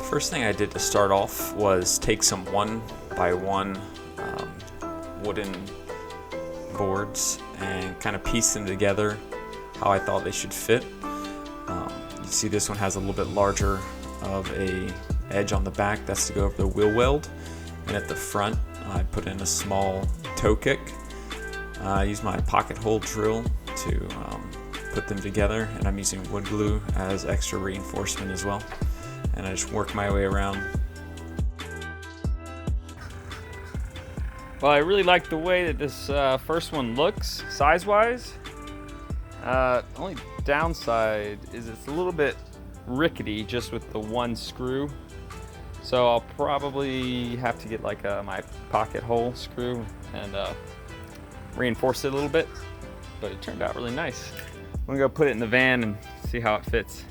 First thing I did to start off was take some 1x1 wooden boards and kind of piece them together how I thought they should fit. You see this one has a little bit larger of a edge on the back, that's to go over the wheel weld, and at the front I put in a small toe kick. I use my pocket hole drill to put them together, and I'm using wood glue as extra reinforcement as well, and I just work my way around. Well, I really like the way that this first one looks size-wise. Only downside is it's a little bit rickety just with the one screw. So I'll probably have to get like my pocket hole screw and reinforce it a little bit. But it turned out really nice. I'm gonna go put it in the van and see how it fits.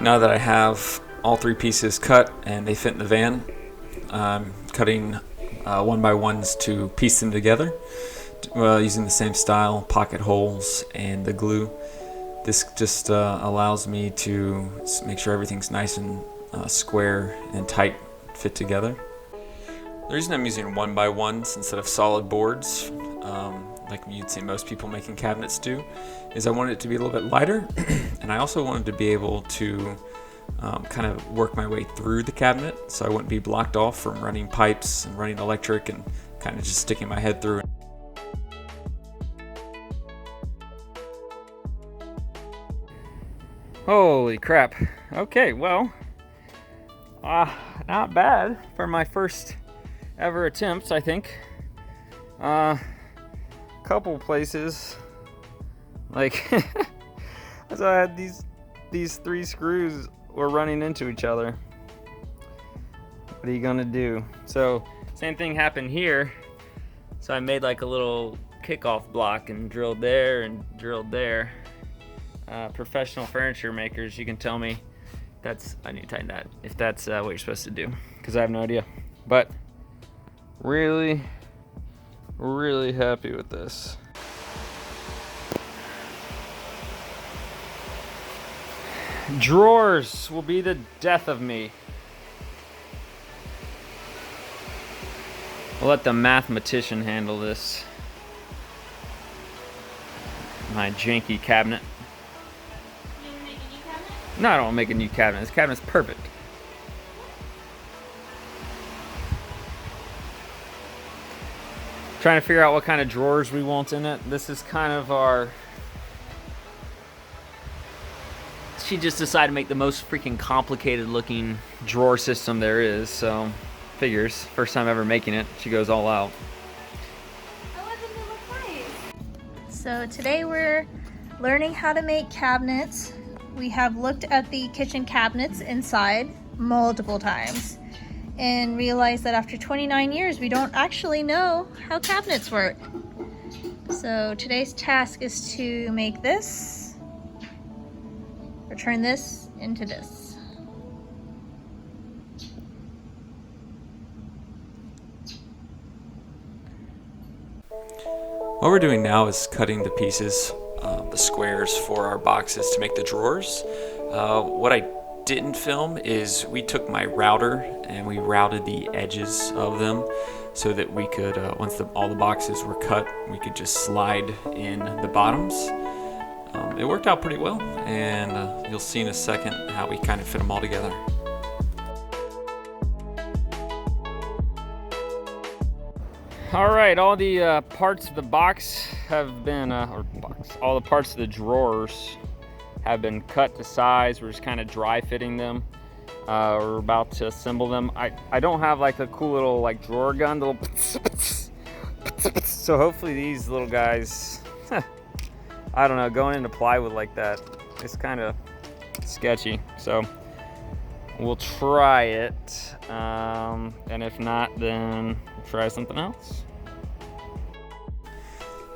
Now that I have all three pieces cut and they fit in the van, I'm cutting 1x1s to piece them together using the same style, pocket holes and the glue. This just allows me to make sure everything's nice and square and tight fit together. The reason I'm using 1x1s instead of solid boards, like you'd see most people making cabinets do, is I wanted it to be a little bit lighter, and I also wanted to be able to kind of work my way through the cabinet so I wouldn't be blocked off from running pipes and running electric and kind of just sticking my head through. Holy crap. Okay, well, not bad for my first ever attempt, I think. Couple places, like, so I had these three screws were running into each other. What are you gonna do? So same thing happened here. So I made like a little kickoff block and drilled there and drilled there. Professional furniture makers, you can tell me I need to tighten that if that's what you're supposed to do, because I have no idea. But really happy with this. Drawers will be the death of me. I'll let the mathematician handle this. My janky cabinet. You gonna make a new cabinet? No, I don't want to make a new cabinet. This cabinet's perfect. Trying to figure out what kind of drawers we want in it. This is kind of our... She just decided to make the most freaking complicated looking drawer system there is, so figures. First time ever making it, she goes all out. I want them to look nice. So today we're learning how to make cabinets. We have looked at the kitchen cabinets inside multiple times and realized that after 29 years we don't actually know how cabinets work. So today's task is to make this, or turn this into this. What we're doing now is cutting the pieces, the squares for our boxes to make the drawers. What I didn't film is we took my router and we routed the edges of them so that we could, once all the boxes were cut, we could just slide in the bottoms. It worked out pretty well, and you'll see in a second how we kind of fit them all together. All right, all the parts of the box have been, all the parts of the drawers have been cut to size. We're just kind of dry fitting them. We're about to assemble them. I don't have like a cool little like drawer gun, little so hopefully these little guys, I don't know, going into plywood like that, it's kind of sketchy. So we'll try it, and if not, then we'll try something else.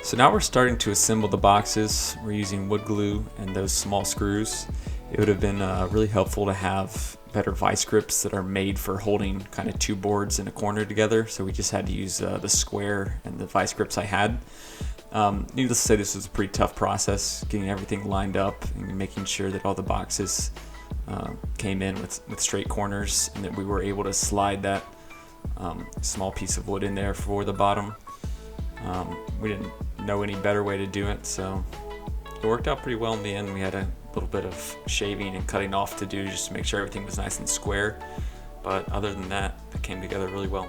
So now we're starting to assemble the boxes. We're using wood glue and those small screws. It would have been really helpful to have better vice grips that are made for holding kind of two boards in a corner together. So we just had to use the square and the vice grips I had. Needless to say, this was a pretty tough process, getting everything lined up and making sure that all the boxes came in with straight corners, and that we were able to slide that small piece of wood in there for the bottom. We didn't know any better way to do it, so it worked out pretty well in the end. We had a little bit of shaving and cutting off to do just to make sure everything was nice and square, but other than that, it came together really well.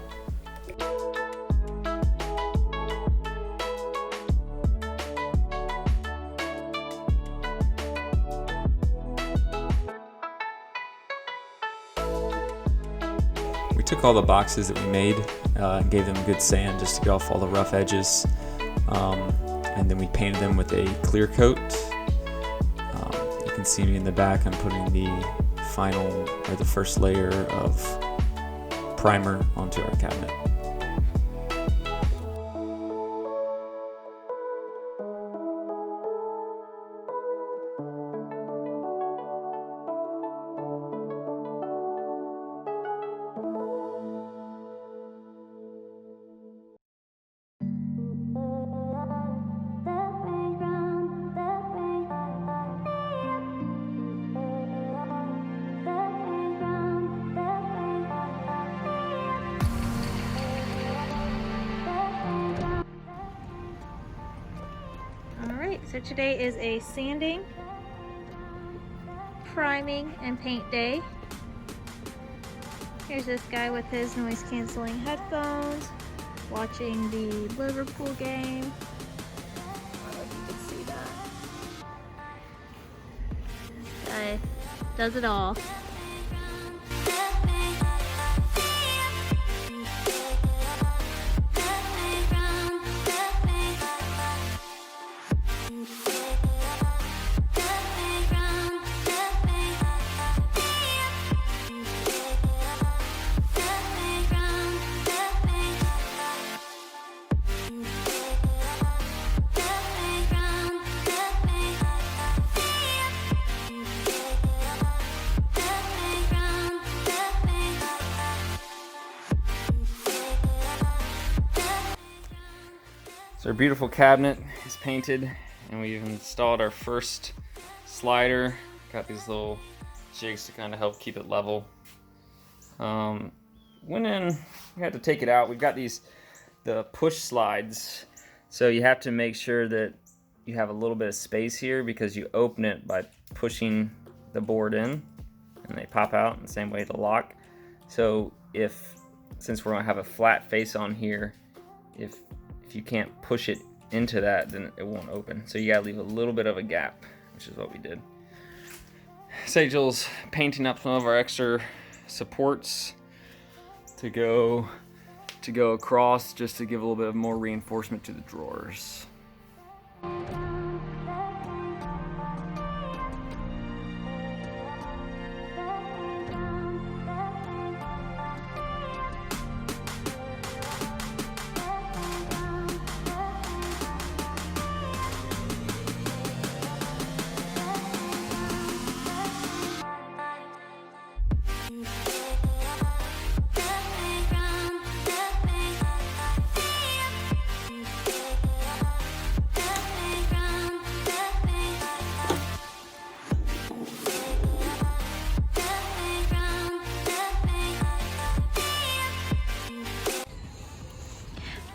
We took all the boxes that we made and gave them a good sand just to get off all the rough edges, and then we painted them with a clear coat. You can see me in the back. I'm putting the first layer of primer onto our cabinet. So today is a sanding, priming, and paint day. Here's this guy with his noise canceling headphones watching the Liverpool game. I don't know if you can see that. Guy does it all. So our beautiful cabinet is painted, and we've installed our first slider. Got these little jigs to kind of help keep it level. Went in, we had to take it out. We've got the push slides, so you have to make sure that you have a little bit of space here, because you open it by pushing the board in, and they pop out in the same way to lock. So since we're gonna have a flat face on here, if you can't push it into that, then it won't open. So you gotta leave a little bit of a gap, which is what we did. Sagel's painting up some of our extra supports to go across, just to give a little bit of more reinforcement to the drawers.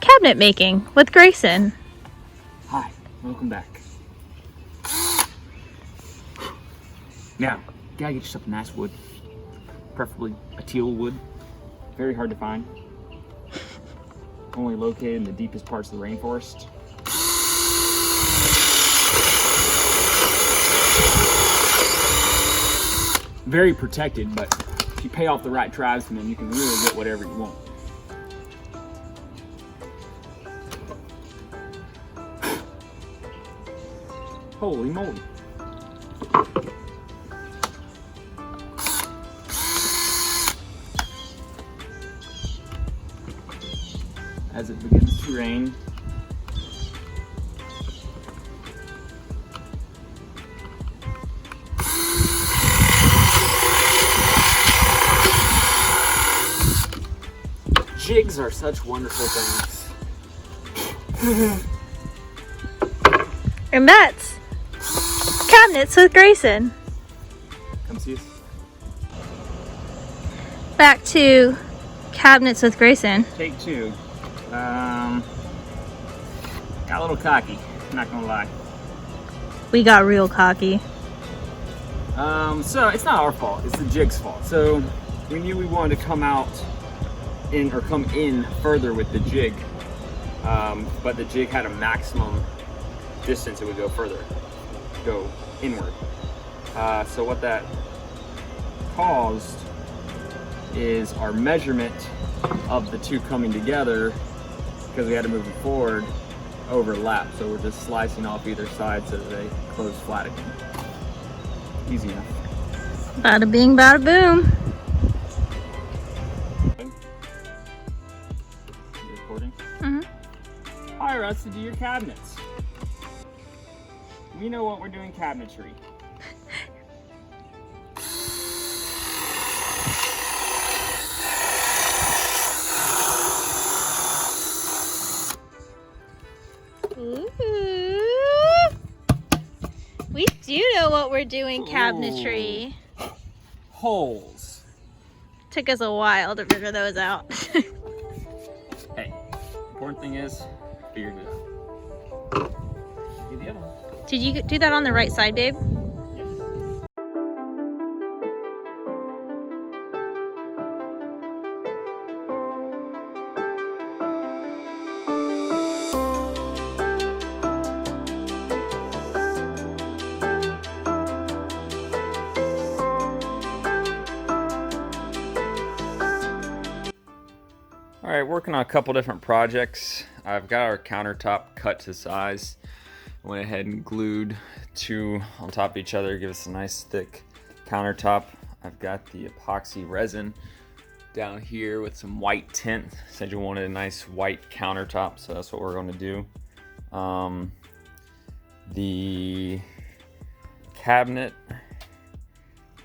Cabinet making with Grayson. Hi, welcome back. Now, gotta get yourself a nice wood, preferably a teal wood. Very hard to find. Only located in the deepest parts of the rainforest. very protected, but if you pay off the right tribesmen, you can really get whatever you want. Holy moly. As it begins to rain, jigs are such wonderful things. And that's Cabinets with Grayson. Come see us. Back to Cabinets with Grayson. Take two. Got a little cocky, not gonna lie. We got real cocky. So it's not our fault, it's the jig's fault. So we knew we wanted to come in further with the jig. But the jig had a maximum distance it would go inward. So what that caused is our measurement of the two coming together, because we had to move them forward, overlap. So we're just slicing off either side so that they close flat again. Easy enough. Bada bing, bada boom. You recording? Mm-hmm. Hire us to do your cabinets. We know what we're doing cabinetry. Ooh. We do know what we're doing cabinetry. Holes. Took us a while to figure those out. Hey, important thing is, figured it out. Do the other one. Did you do that on the right side, babe? Yes. All right, working on a couple different projects. I've got our countertop cut to size. Went ahead and glued two on top of each other, give us a nice thick countertop. I've got the epoxy resin down here with some white tint. Said you wanted a nice white countertop, so that's what we're going to do. The cabinet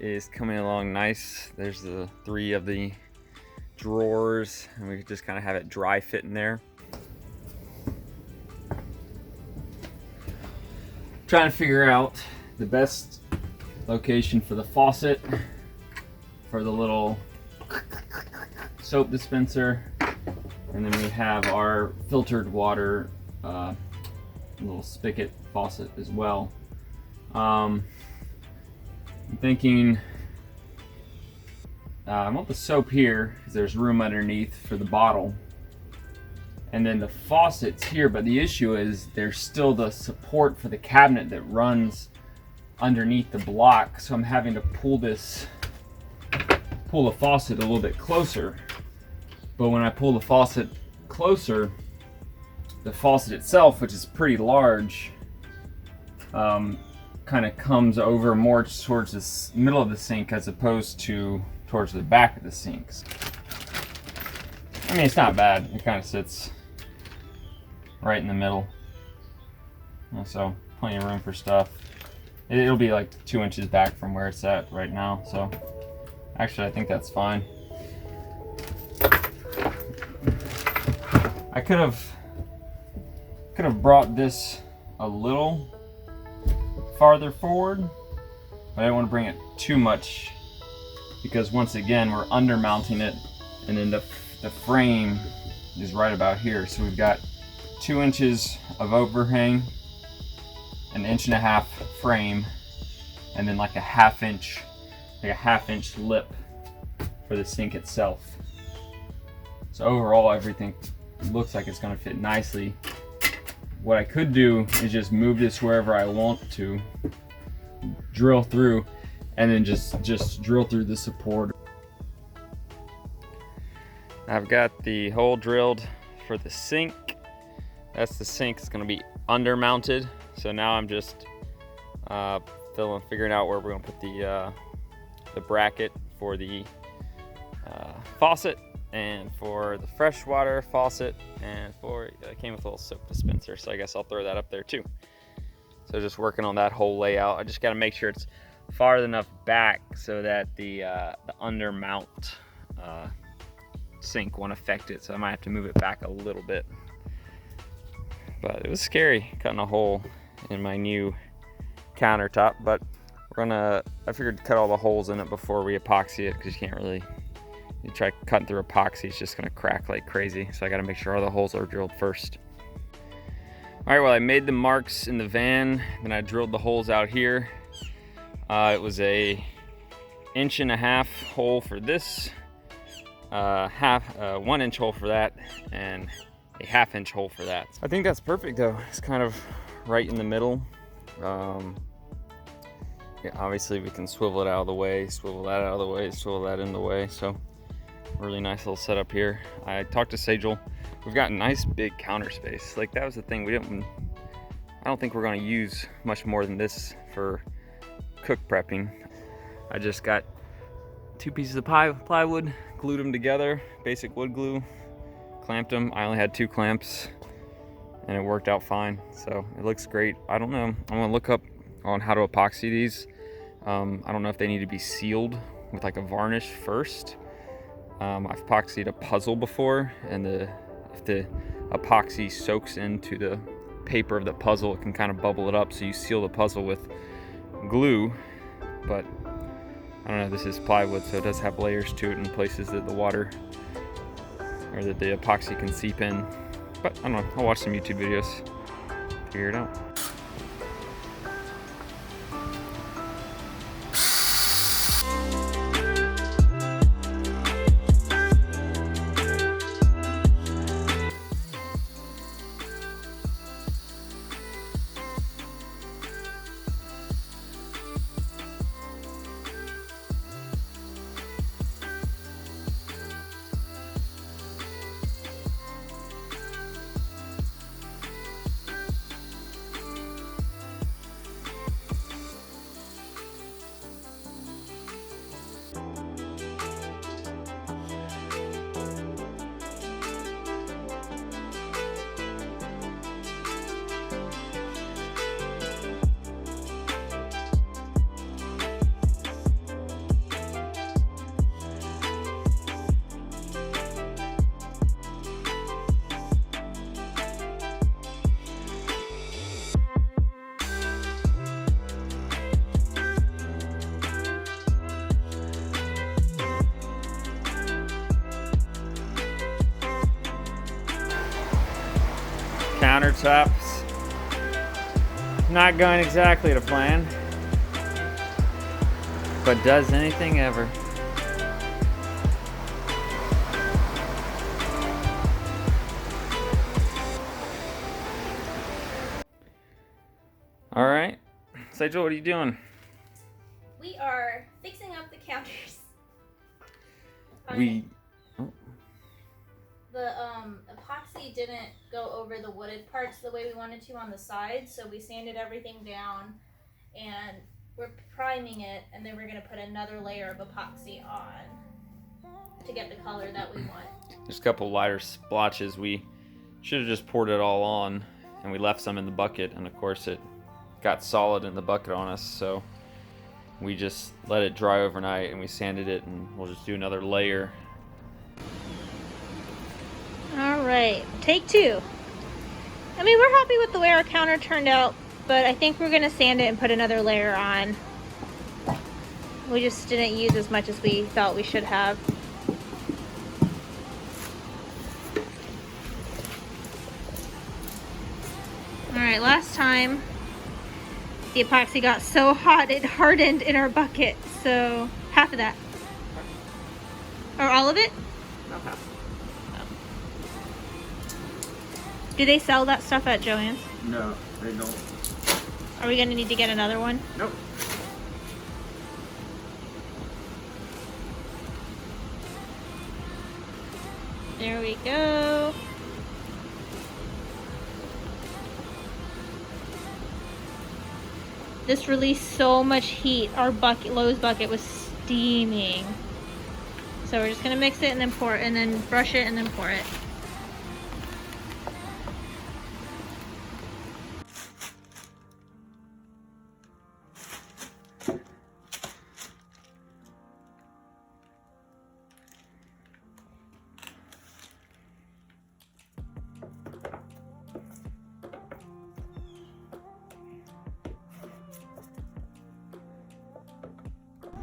is coming along nice. There's the three of the drawers, and we just kind of have it dry fit in there. Trying to figure out the best location for the faucet, for the little soap dispenser, and then we have our filtered water little spigot faucet as well. I'm thinking I want the soap here because there's room underneath for the bottle, and then the faucet's here, but the issue is there's still the support for the cabinet that runs underneath the block, so I'm having to pull the faucet a little bit closer. But when I pull the faucet closer, the faucet itself, which is pretty large, kind of comes over more towards the middle of the sink as opposed to towards the back of the sinks. I mean, it's not bad. It kind of sits right in the middle. So plenty of room for stuff. It'll be like 2 inches back from where it's at right now. So actually, I think that's fine. I could have brought this a little farther forward, but I didn't want to bring it too much because once again we're under mounting it, and then the frame is right about here. So we've got 2 inches of overhang, an 1.5 inch frame, and then like a half inch lip for the sink itself. So overall everything looks like it's going to fit nicely. What I could do is just move this wherever I want to, drill through, and then just drill through the support. I've got the hole drilled for the sink. That's the sink. It's gonna be under mounted. So now I'm just figuring out where we're gonna put the bracket for the faucet and for the freshwater faucet, and for it came with a little soap dispenser, so I guess I'll throw that up there too. So just working on that whole layout. I just got to make sure it's far enough back so that the under mount sink won't affect it, so I might have to move it back a little bit. But it was scary cutting a hole in my new countertop, but I figured to cut all the holes in it before we epoxy it, because you can't really, you try cutting through epoxy, it's just gonna crack like crazy. So I gotta make sure all the holes are drilled first. All right, well, I made the marks in the van, then I drilled the holes out here. It was a 1.5 inch hole for this, 1 inch hole for that, and a 1/2 inch hole for that. I think that's perfect though. It's kind of right in the middle. Yeah, obviously we can swivel it out of the way, swivel that out of the way, swivel that in the way. So really nice little setup here. I talked to Sajel. We've got nice big counter space. Like, that was the thing. I don't think we're gonna use much more than this for cook prepping. I just got 2 pieces of plywood, glued them together, basic wood glue, clamped them. I only had 2 clamps and it worked out fine. So it looks great. I don't know, I'm gonna look up on how to epoxy these. I don't know if they need to be sealed with like a varnish first. I've epoxied a puzzle before, and if the epoxy soaks into the paper of the puzzle, it can kind of bubble it up, so you seal the puzzle with glue. But I don't know, this is plywood, so it does have layers to it in places that the water or that the epoxy can seep in. But I don't know, I'll watch some YouTube videos, figure it out. Countertops not going exactly to plan, but does anything ever. All right, Sajel, what are you doing? We are fixing up the counters. The epoxy didn't go over the wooded parts the way we wanted to on the sides, so we sanded everything down and we're priming it, and then we're going to put another layer of epoxy on to get the color that we want. There's a couple lighter splotches. We should have just poured it all on, and we left some in the bucket, and of course it got solid in the bucket on us, so we just let it dry overnight and we sanded it, and we'll just do another layer. All right, take 2. I mean, we're happy with the way our counter turned out, but I think we're gonna sand it and put another layer on. We just didn't use as much as we thought we should have. All right, last time the epoxy got so hot it hardened in our bucket, so half of that. Or all of it? Not half. Do they sell that stuff at Joann's? No, they don't. Are we gonna need to get another one? Nope. There we go. This released so much heat. Our bucket, Lowe's bucket, was steaming. So we're just gonna mix it and then pour it, and then brush it and then pour it.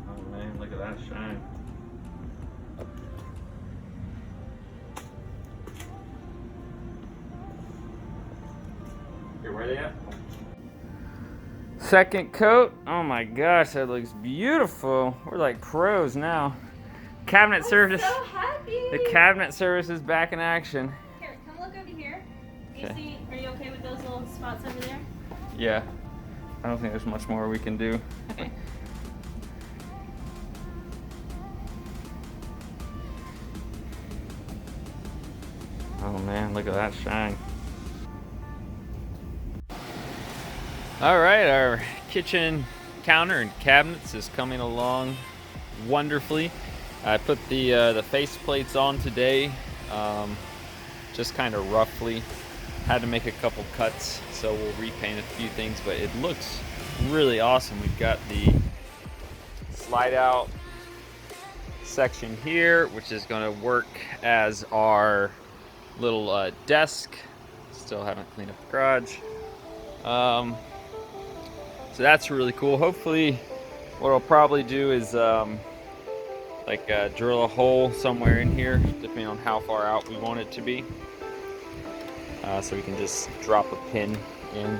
Oh man, look at that shine. Here, where are they at? Second coat. Oh my gosh, that looks beautiful. We're like pros now. Cabinet service. So happy. The cabinet service is back in action. Here, come look over here. You Okay. see? Are you okay with those little spots over there? Yeah. I don't think there's much more we can do. Okay. Oh man, look at that shine. All right, our kitchen counter and cabinets is coming along wonderfully. I put the face plates on today, just kind of roughly. Had to make a couple cuts, so we'll repaint a few things, but it looks really awesome. We've got the slide out section here, which is going to work as our little desk. Still haven't cleaned up the garage. So that's really cool. Hopefully what I'll probably do is drill a hole somewhere in here, depending on how far out we want it to be. So we can just drop a pin in.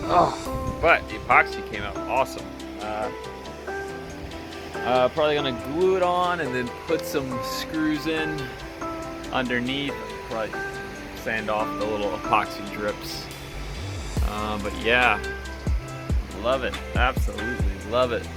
Oh, but the epoxy came out awesome. Probably gonna glue it on and then put some screws in underneath. Probably sand off the little epoxy drips. But yeah, love it. Absolutely love it.